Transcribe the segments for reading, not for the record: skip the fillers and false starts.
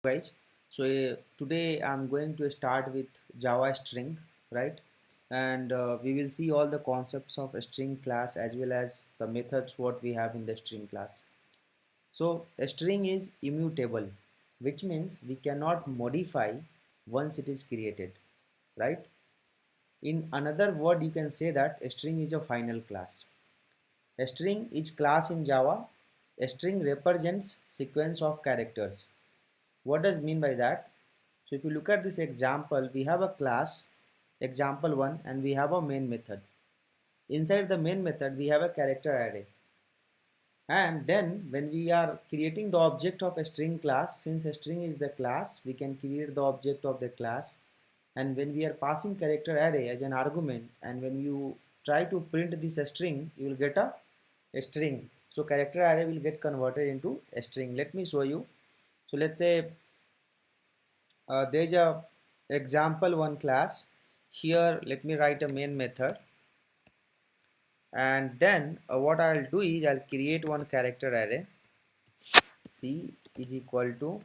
guys. Today I'm going to start with Java string, right? And we will see all the concepts of a string class as well as the methods what we have in the string class. So a string is immutable, which means we cannot modify once it is created, right? In another word, you can say that a string is a final class. A string is class in Java. A string represents sequence of characters. What does mean by that? So if you look at this example, we have a class example1 and we have a main method. Inside the main method, we have a character array. And then when we are creating the object of a string class, since a string is the class, we can create the object of the class. And when we are passing character array as an argument, and when you try to print this string, you will get a string. So character array will get converted into a string. Let me show you. So let's say there's a example1 class. Here let me write a main method, and then what I'll do is I'll create one character array. C is equal to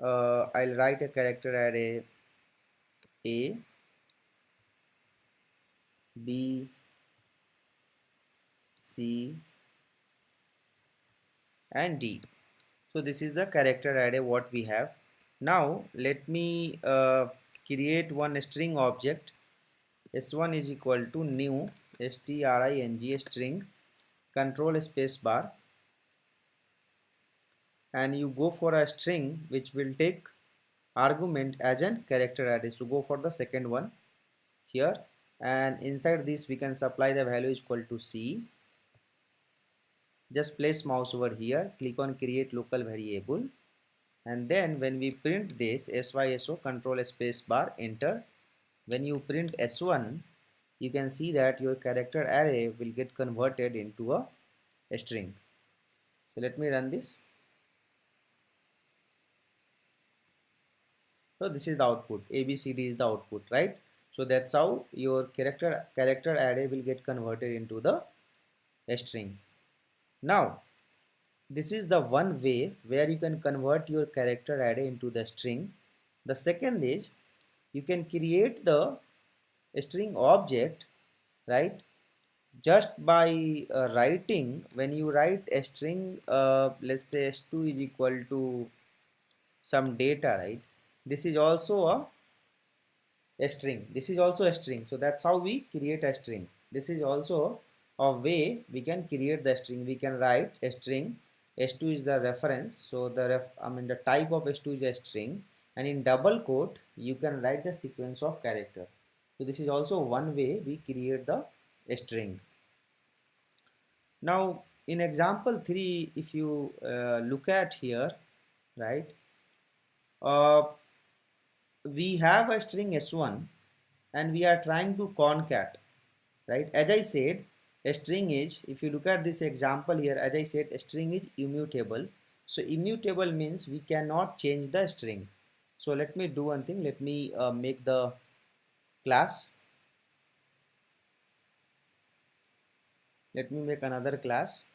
I'll write a character array A, B, C and D. So this is the character array what we have. Now let me create one string object. S1 is equal to new string string, control space bar, and you go for a string which will take argument as an character array. So go for the second one here, and inside this we can supply the value is equal to C. Just place mouse over here, click on create local variable, and then when we print this SYSO control space bar enter, when you print S1, you can see that your character array will get converted into a string. So let me run this. So this is the output. ABCD is the output, right? So that's how your character array will get converted into the string. Now this is the one way where you can convert your character array into the string. The second is you can create the string object, right? Just by writing, when you write a string, let's say s2 is equal to some data, right? This is also a string. This is also a string. So that's how we create a string. This is also a way we can create the string. We can write a string. S2 is the reference. So the type of S2 is a string, and in double quote you can write the sequence of character. So this is also one way we create the string. Now in example 3, if you look at here, right, uh, we have a string s1 and we are trying to concat, right? As I said, a string is, if you look at this example here, as I said, a string is immutable. So immutable means we cannot change the string. So let me do one thing. Let me make the class. Let me make another class.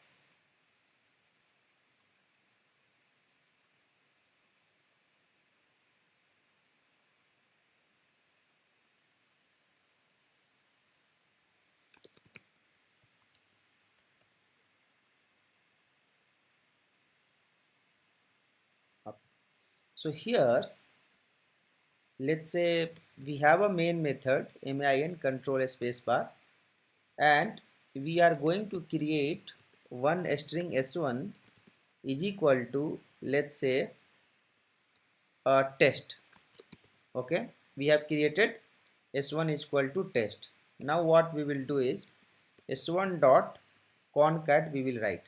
So here, let's say we have a main method main control spacebar, and we are going to create one string s1 is equal to, let's say, test. Okay, we have created s1 is equal to test. Now what we will do is s1 dot concat we will write,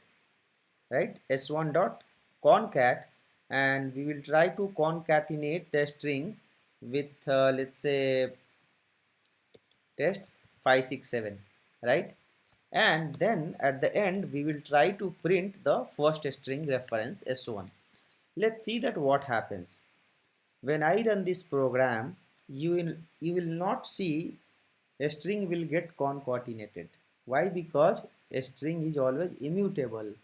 right? S1 dot concat, and we will try to concatenate the string with let's say test 567, right? And then at the end we will try to print the first string reference s1. Let's see that what happens. When I run this program, you will not see a string will get concatenated. Why? Because a string is always immutable.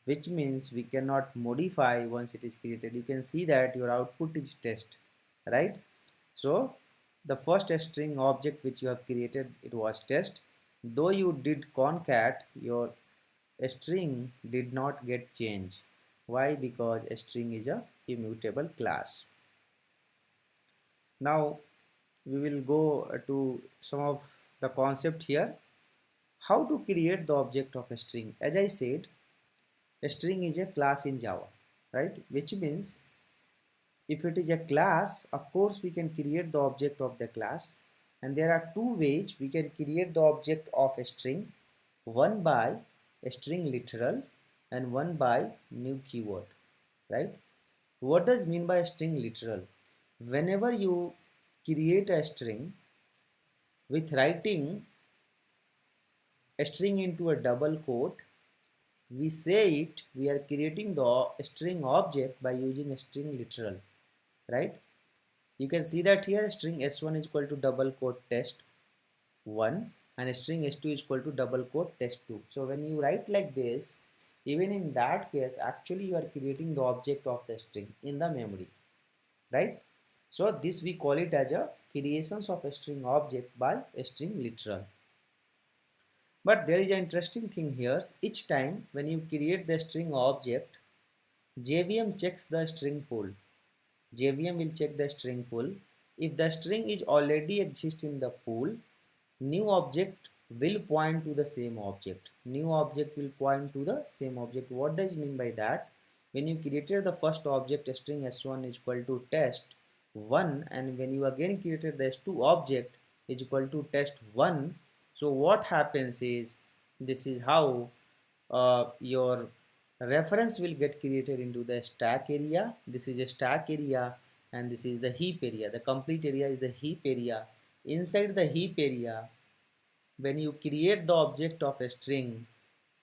which means we cannot modify once it is created. You can see that your output is test, right? So the first string object which you have created, it was test. Though you did concat, your string did not get changed. Why? Because a string is a immutable class. Now we will go to some of the concept here. How to create the object of a string? As I said, a string is a class in Java, right? Which means if it is a class, of course we can create the object of the class, and there are two ways we can create the object of a string. One by a string literal and one by new keyword, right? What does mean by a string literal? Whenever you create a string with writing a string into a double quote, we say it we are creating the string object by using a string literal, right? You can see that here string s1 is equal to double quote test1 and string s2 is equal to double quote test2. So when you write like this, even in that case actually you are creating the object of the string in the memory, right? So this we call it as a creations of a string object by a string literal. But there is an interesting thing here. Each time when you create the string object, JVM checks the string pool. JVM will check the string pool. If the string is already exist in the pool, new object will point to the same object. New object will point to the same object. What does it mean by that? When you created the first object string s1 is equal to test1, and when you again created the s2 object is equal to test1, so what happens is this is how your reference will get created into the stack area. This is a stack area and this is the heap area. The complete area is the heap area. Inside the heap area, when you create the object of a string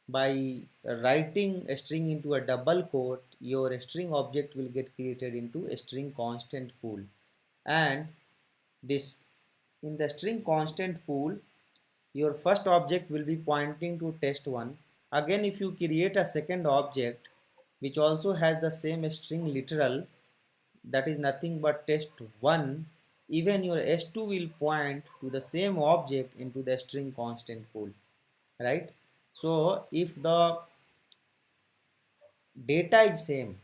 by writing a string into a double quote, your string object will get created into a string constant pool. And this in the string constant pool, your first object will be pointing to test1. Again, if you create a second object which also has the same string literal, that is nothing but test1, even your s2 will point to the same object into the string constant pool, right? So if the data is same,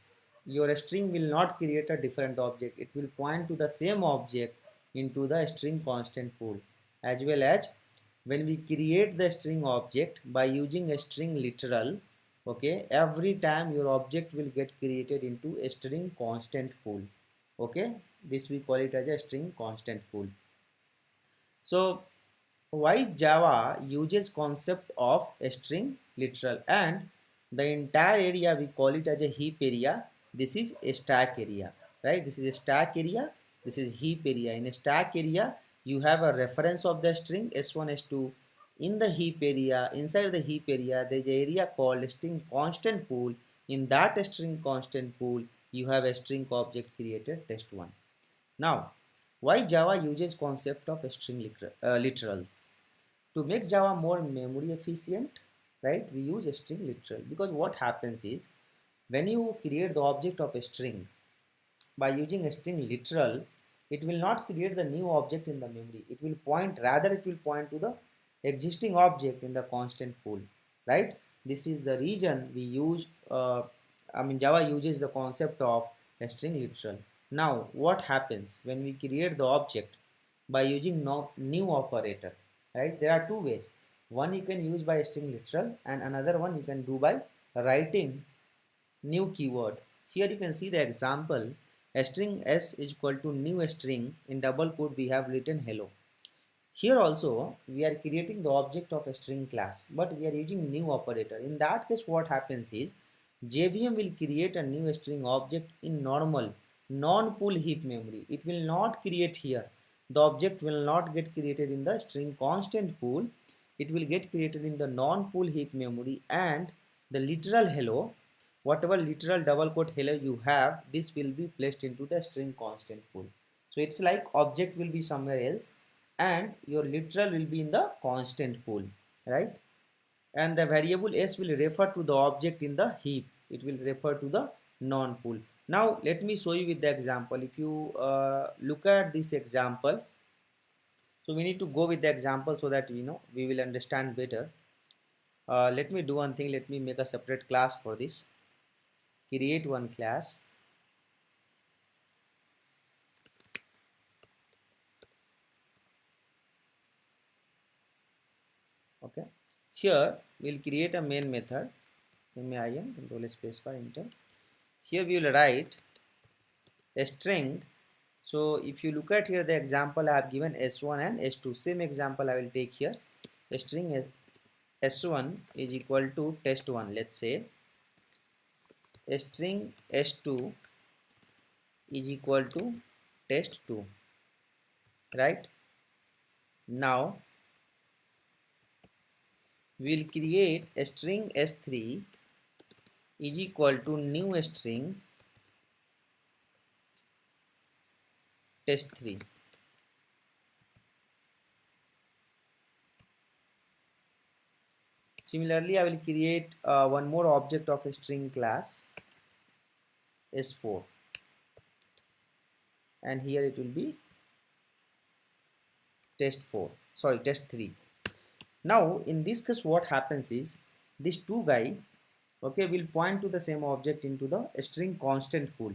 your string will not create a different object, it will point to the same object into the string constant pool. As well as when we create the string object by using a string literal, okay, every time your object will get created into a string constant pool. Okay, this we call it as a string constant pool. So why Java uses concept of a string literal, and the entire area we call it as a heap area. This is a stack area, right? This is a stack area. This is heap area. In a stack area, you have a reference of the string s1, s2. In the heap area, inside the heap area, there is an area called string constant pool. In that string constant pool, you have a string object created test1. Now, why Java uses concept of string literals? To make Java more memory efficient, right? We use a string literal because what happens is when you create the object of a string by using a string literal, it will not create the new object in the memory. It will point, rather it will point to the existing object in the constant pool, right? This is the reason we use, Java uses the concept of a string literal. Now, what happens when we create the object by using no, new operator, right? There are two ways. One you can use by a string literal and another one you can do by writing new keyword. Here you can see the example. A string s is equal to new string. In double quote we have written hello. Here also we are creating the object of a string class, but we are using new operator. In that case what happens is JVM will create a new string object in normal non-pool heap memory. It will not create here. The object will not get created in the string constant pool. It will get created in the non-pool heap memory, and the literal hello, whatever literal double quote hello you have, this will be placed into the string constant pool. So it's like object will be somewhere else and your literal will be in the constant pool, right? and the variable s will refer to the object in the heap. It will refer to the non-pool. Now let me show you with the example. If you look at this example, so we need to go with the example so that we will understand better. Let me do one thing. Let me make a separate class for this. Create one class. Okay, here we'll create a main method, main control space bar enter. Here we will write a string. So if you look at here the example, I have given s1 and s2. Same example I will take here. The string is s1 is equal to test1. Let's say a string s2 is equal to test2. Right now we'll create a string s3 is equal to new string test3. Similarly, I will create one more object of a string class s4, and here it will be test4, sorry, test3. Now in this case what happens is these two guy, okay, will point to the same object into the string constant pool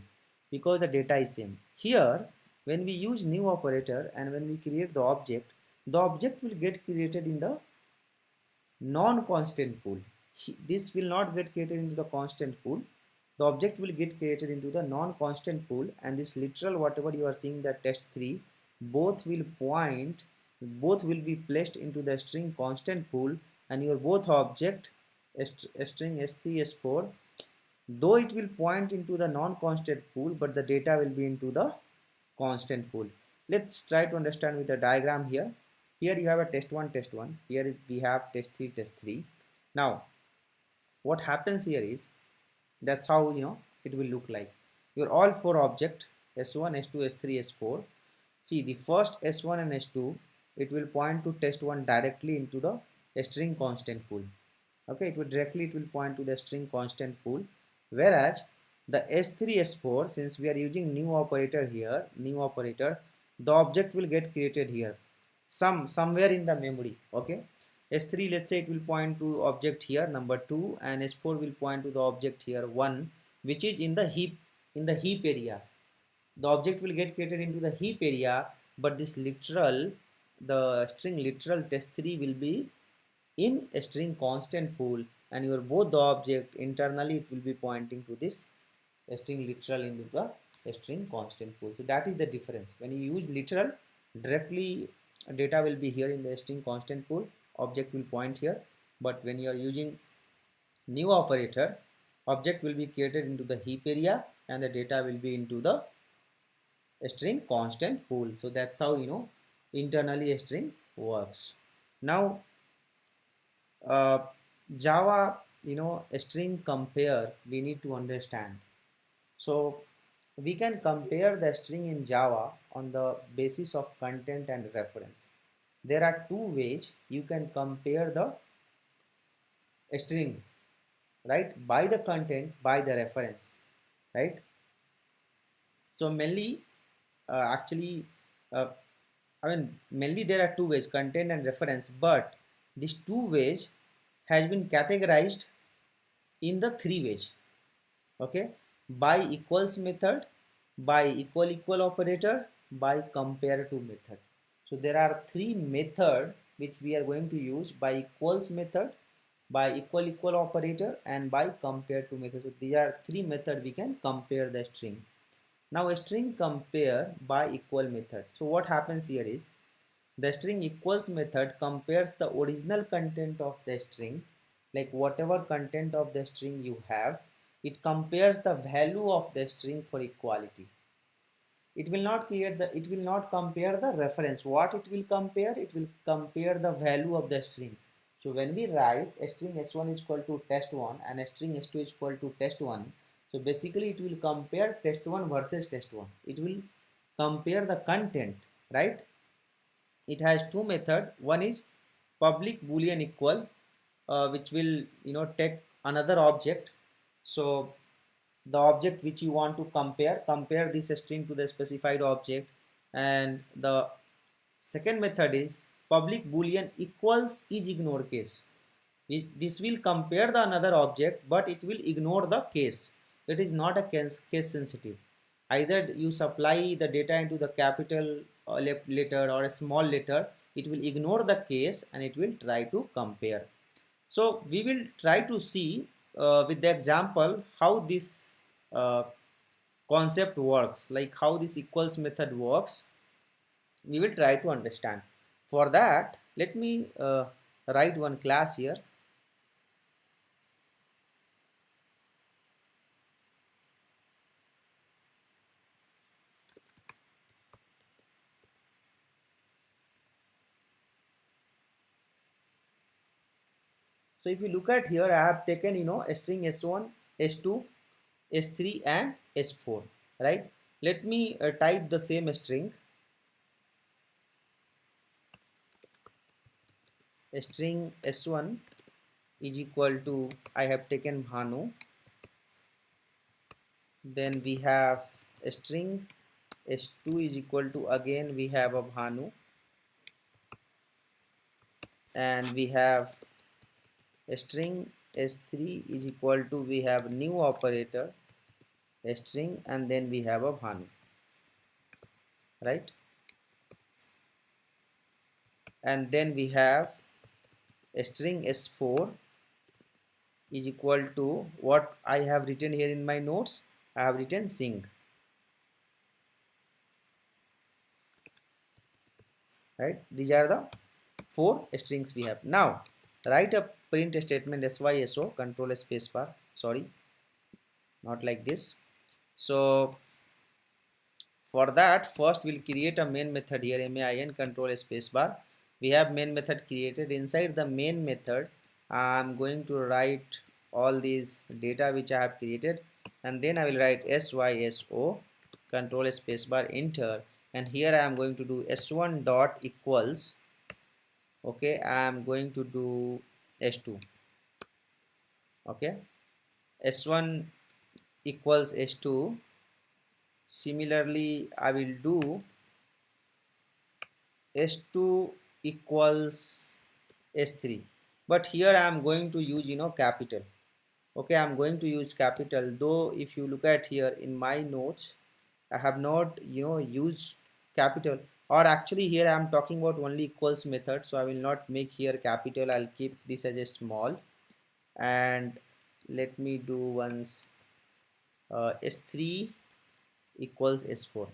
because the data is same. Here when we use new operator and when we create the object will get created in the non-constant pool. This will not get created into the constant pool. The object will get created into the non-constant pool, and this literal whatever you are seeing that test3, both will be placed into the string constant pool, and your both object string s3 s4, though it will point into the non-constant pool, but the data will be into the constant pool. Let's try to understand with the diagram here. Here you have a test1. Here we have test3. Now what happens here is, that's how it will look like. Your all four object s1 s2 s3 s4. See the first s1 and s2, it will point to test1 directly into the string constant pool. Okay, it will point to the string constant pool, whereas the s3 s4, since we are using new operator here, the object will get created here somewhere in the memory. Okay, s3, let's say it will point to object here number 2, and s4 will point to the object here 1, which is in the heap area. The object will get created into the heap area, but this literal, the string literal test3 will be in a string constant pool, and your both the object internally it will be pointing to this string literal into the string constant pool. So that is the difference. When you use literal, directly data will be here in the string constant pool, object will point here. But when you are using new operator, object will be created into the heap area and the data will be into the string constant pool. So that's how internally a string works. Now uh, Java, a string compare we need to understand. So we can compare the string in Java on the basis of content and reference. There are two ways you can compare the string, right? By the content, by the reference, right? So mainly, actually, uh, mainly there are two ways, content and reference, but these two ways has been categorized in the three ways. Okay, by equals method, by equal operator, by compare to method. So there are three method which we are going to use: by equals method, by equal operator, and by compare to method. So these are three method we can compare the string. Now a string compare by equal method. So what happens here is, the string equals method compares the original content of the string, like whatever content of the string you have, it compares the value of the string for equality. It will not compare the reference. What it will compare? It will compare the value of the string. So when we write a string s1 is equal to test1 and a string s2 is equal to test1, so basically it will compare test1 versus test1. It will compare the content, right? It has two method. One is public boolean equal, which will take another object. So the object which you want to compare this string to the specified object. And the second method is public boolean equals is ignore case. This will compare the another object, but it will ignore the case. It is not a case sensitive. Either you supply the data into the capital letter or a small letter, it will ignore the case and it will try to compare. So we will try to see with the example how this uh, concept works, like how this equals method works. We will try to understand. For that, let me write one class here. So if you look at here, I have taken a string s1, s2, s3 and s4, right? Let me type the same string. String s1 is equal to, I have taken Bhanu. Then we have a string s2 is equal to, again we have a Bhanu. And we have a string s3 is equal to, we have new operator a string, and then we have a Bhanu, right? And then we have a string s4 is equal to what I have written here in my notes. I have written sing, right? These are the four strings we have. Now write a print statement syso, control spacebar, sorry, not like this. So for that, first we'll create a main method here, main control spacebar. We have main method created. Inside the main method, I'm going to write all these data which I have created, and then I will write syso, control spacebar, enter. And here I am going to do s1 dot equals, okay, I am going to do s2, okay, s1 equals s2. Similarly, I will do s2 equals s3, but here I am going to use capital. Okay, I'm going to use capital, though if you look at here in my notes, I have not used capital. Or actually here I am talking about only equals method, so I will not make here capital. I'll keep this as a small. And let me do once s3 equals s4.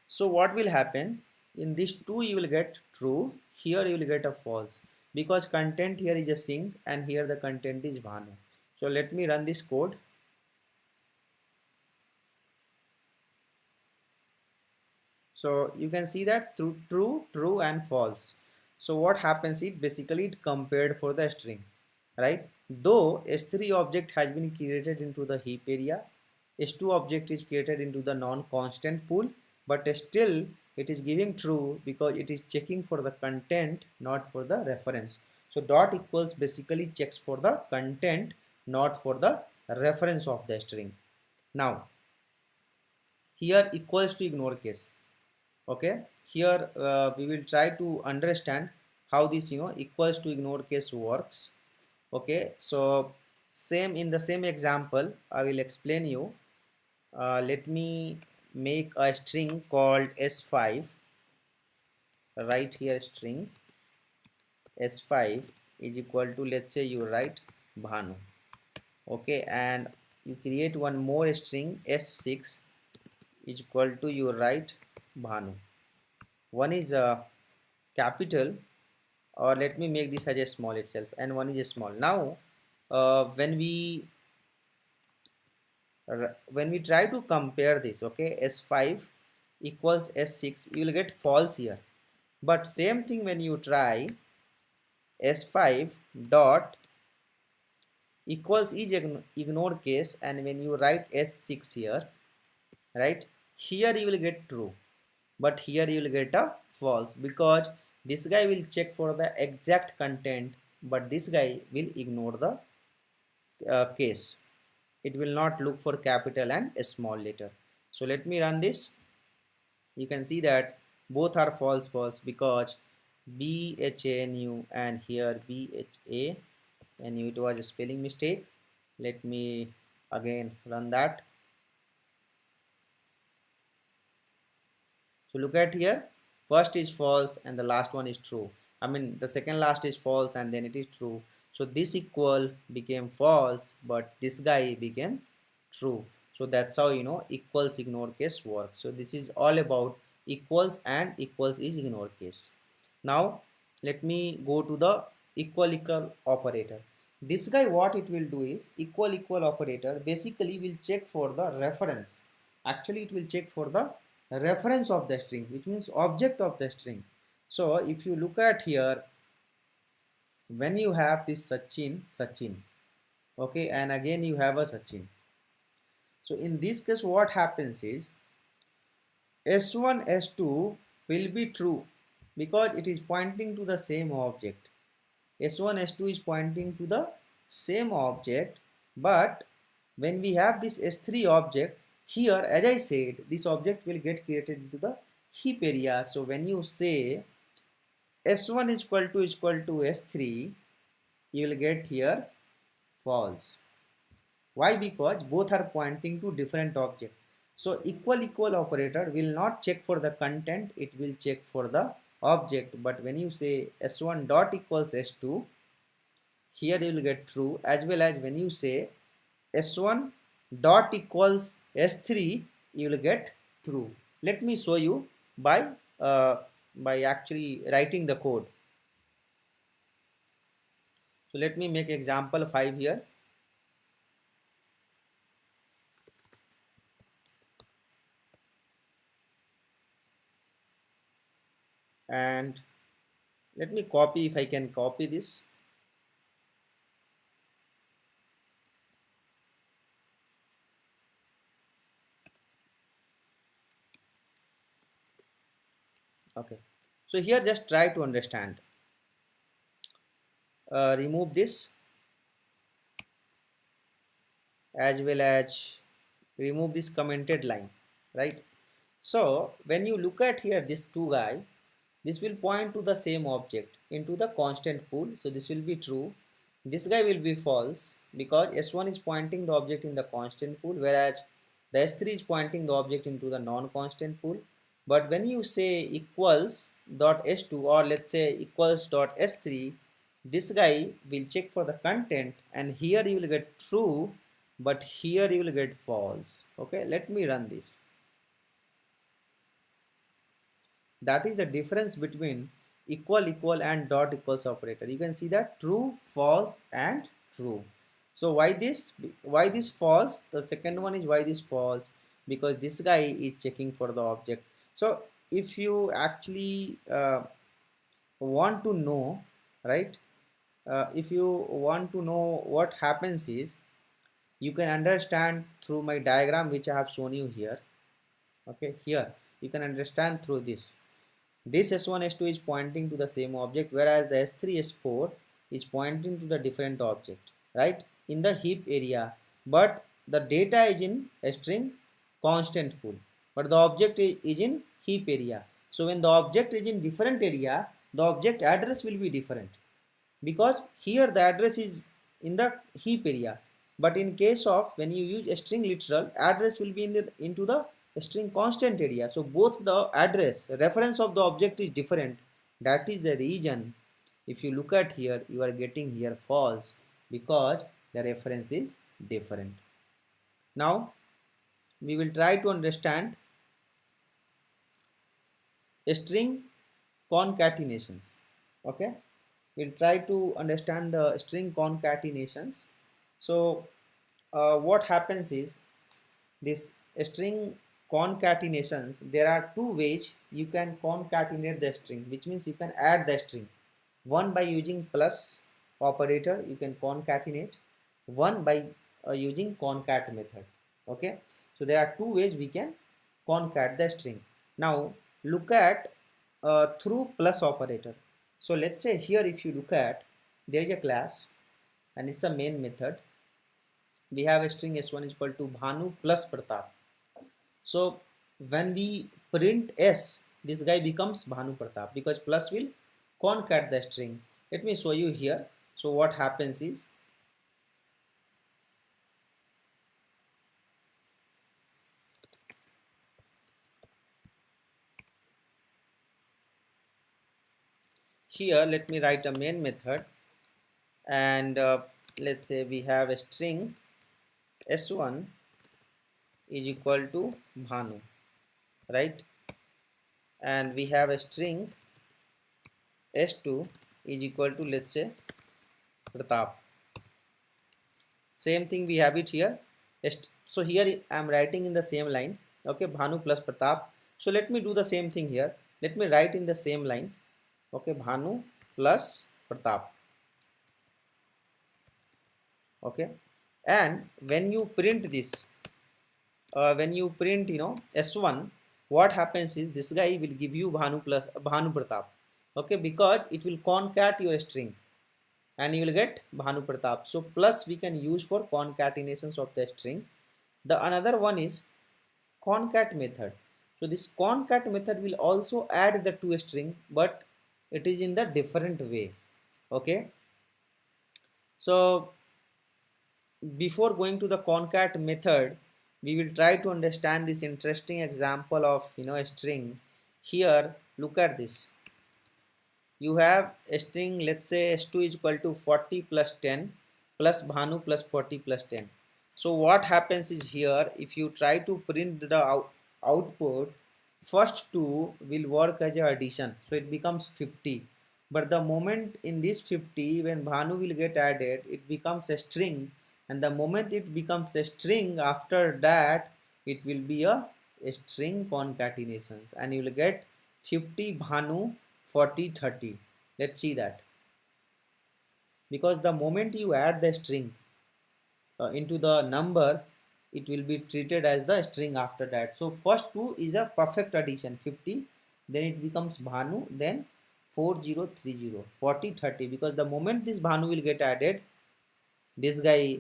So what will happen, in this 2 you will get true, here you will get a false, because content here is a sing and here the content is Bhanu. So let me run this code. So you can see that through true, true and false. So what happens is basically it compared for the string, right? Though s3 object has been created into the heap area, s2 object is created into the non-constant pool, but still it is giving true because it is checking for the content, not for the reference. So dot equals basically checks for the content, not for the reference of the string. Now here equals to ignore case. Okay, here we will try to understand how this equals to ignore case works. Okay, so same in the same example I will explain you. Let me make a string called s5. Write here string s5 is equal to, let's say you write Bhanu. Okay, and you create one more string s6 is equal to, you write Bhanu. One is a capital, or let me make this as a small itself, and one is a small. Now when we try to compare this, okay, s5 equals s6, you will get false here. But same thing when you try s5 dot equals is ignore case, and when you write s6 here, right, here you will get true, but here you will get a false, because this guy will check for the exact content, but this guy will ignore the case. It will not look for capital and a small letter. So let me run this. You can see that both are false because BHANU and here BHANU, it was a spelling mistake. Let me again run that. So look at here, first is false and the last one is true. I mean the second last is false and then it is true. So this equal became false, but this guy became true. So that's how equals ignore case works. So this is all about equals and equals is ignore case. Now let me go to the equal operator. This guy, what it will do is equal operator basically will check for the reference. Actually it will check for the reference of the string, which means object of the string. So if you look at here, when you have this Sachin, okay, and again you have a Sachin. So in this case what happens is S1 S2 will be true because it is pointing to the same object. S1 S2 is pointing to the same object, but when we have this S3 object here, as I said, this object will get created into the heap area. So when you say S1 is equal to S3, you will get here false. Why? Because both are pointing to different object. So equal operator will not check for the content, it will check for the object. But when you say S1 dot equals S2, here you will get true, as well as when you say S1 dot equals S3, you will get true. Let me show you uh, by actually writing the code. So let me make example 5 here. And let me copy, if I can copy this. Okay. So here just try to understand. Remove this, as well as remove this commented line, right? So when you look at here, this two guy, this will point to the same object into the constant pool. So this will be true. This guy will be false because S1 is pointing the object in the constant pool, whereas the S3 is pointing the object into the non-constant pool. But when you say equals dot S2, or let's say equals dot S3, this guy will check for the content, and here you will get true, but here you will get false. Okay, let me run this. That is the difference between equal and dot equals operator. You can see that true, false and true. So why this false? The second one is why this false, because this guy is checking for the object. So if you actually want to know, right, if you want to know what happens is, you can understand through my diagram which I have shown you here. Okay, here you can understand through this S1 S2 is pointing to the same object, whereas the S3 S4 is pointing to the different object, right, in the heap area. But the data is in a string constant pool, but the object is in heap area. So when the object is in different area, the object address will be different, because here the address is in the heap area, but in case of when you use a string literal, address will be into the string constant area. So both the address reference of the object is different. That is the reason if you look at here, you are getting here false, because the reference is different. Now we will try to understand string concatenations. Okay, we'll try to understand the string concatenations. So what happens is, this string concatenations, there are two ways you can concatenate the string, which means you can add the string. One by using plus operator, you can concatenate. One by using concat method. Okay, so there are two ways we can concat the string. Now look at through plus operator. So let's say here, if you look at there is a class and it's a main method. We have a string s1 is equal to Bhanu plus Pratap. So when we print s, this guy becomes Bhanu Pratap because plus will concat the string. Let me show you here. So what happens is, here let me write a main method, and let's say we have a string s1 is equal to Bhanu, right? And we have a string s2 is equal to, let's say, Pratap. Same thing we have it here. So here I am writing in the same line, okay, Bhanu plus Pratap. So let me do the same thing here. Let me write in the same line, okay, Bhanu plus Pratap, okay. And when you print this, when you print, s1, what happens is this guy will give you Bhanu plus Bhanu Pratap, okay, because it will concat your string and you will get Bhanu Pratap. So plus we can use for concatenations of the string. The another one is concat method. So this concat method will also add the two string, but it is in the different way, okay. So before going to the concat method, we will try to understand this interesting example of, a string. Here look at this. You have a string, let's say s2 is equal to 40 plus 10 plus Bhanu plus 40 plus 10. So what happens is, here if you try to print the output, first two will work as a addition, so it becomes 50. But the moment in this 50, when Bhanu will get added, it becomes a string, and the moment it becomes a string, after that it will be a string concatenations, and you will get 50 Bhanu 40 30. Let's see that, because the moment you add the string into the number, it will be treated as the string after that. So first two is a perfect addition, 50, then it becomes Bhanu, then 4030 40 30, because the moment this Bhanu will get added, this guy,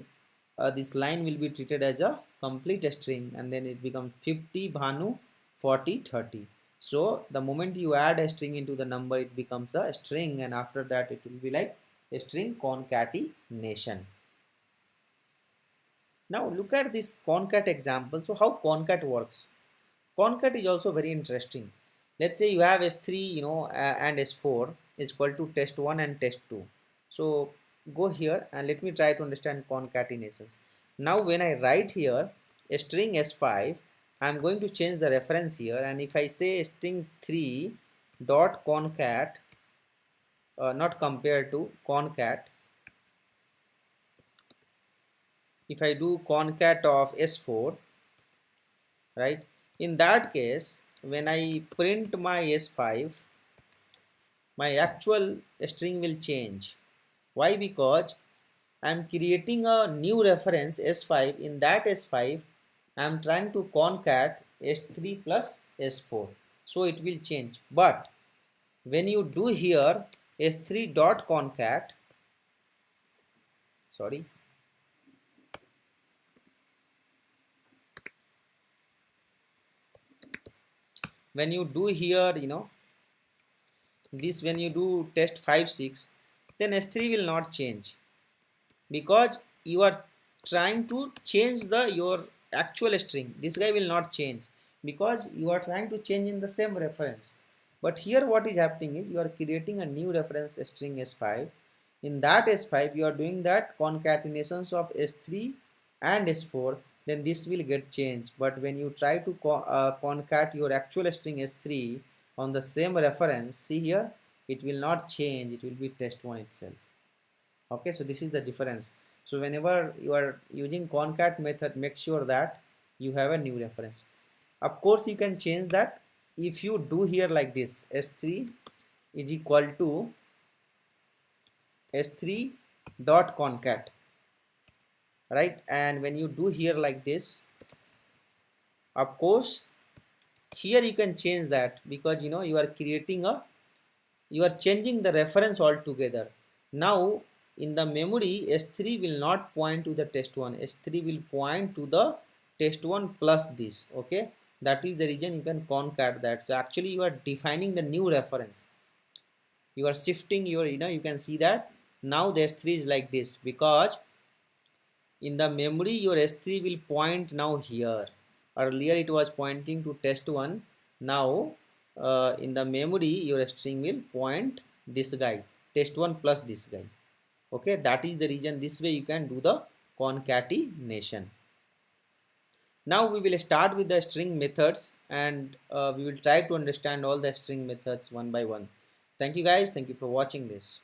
this line will be treated as a complete string, and then it becomes 50 Bhanu 40 30. So the moment you add a string into the number, it becomes a string, and after that it will be like a string concatenation. Now look at this concat example. So how concat works? Concat is also very interesting. Let's say you have s3, and s4 is equal to test1 and test2. So go here and let me try to understand concatenations. Now when I write here a string s5, I'm going to change the reference here, and if I say string 3 dot concat, not compared to concat, if I do concat of s4, right, in that case when I print my s5, my actual string will change. Why? Because I'm creating a new reference s5. In that s5 I'm trying to concat s3 plus s4, so it will change. But when you do here s3 dot concat, sorry, when you do here, this, when you do test 5 6, then s3 will not change, because you are trying to change the your actual string. This guy will not change because you are trying to change in the same reference. But here what is happening is, you are creating a new reference string s5. In that s5 you are doing that concatenations of s3 and s4, then this will get changed. But when you try to concat your actual string s3 on the same reference, see here, it will not change, it will be test1 itself. Okay, so this is the difference. So whenever you are using concat method, make sure that you have a new reference. Of course you can change that. If you do here like this, s3 is equal to s3 dot concat, right, and when you do here like this, of course here you can change that, because you are creating a, you are changing the reference altogether. Now in the memory S3 will not point to the test1, S3 will point to the test1 plus this. Okay, that is the reason you can concat that. So actually you are defining the new reference, you are shifting your, you can see that now the S3 is like this, because in the memory your S3 will point now here. Earlier it was pointing to test1. Now in the memory your string will point this guy, test1 plus this guy. Okay, that is the reason this way you can do the concatenation. Now we will start with the string methods, and we will try to understand all the string methods one by one. Thank you guys, thank you for watching this.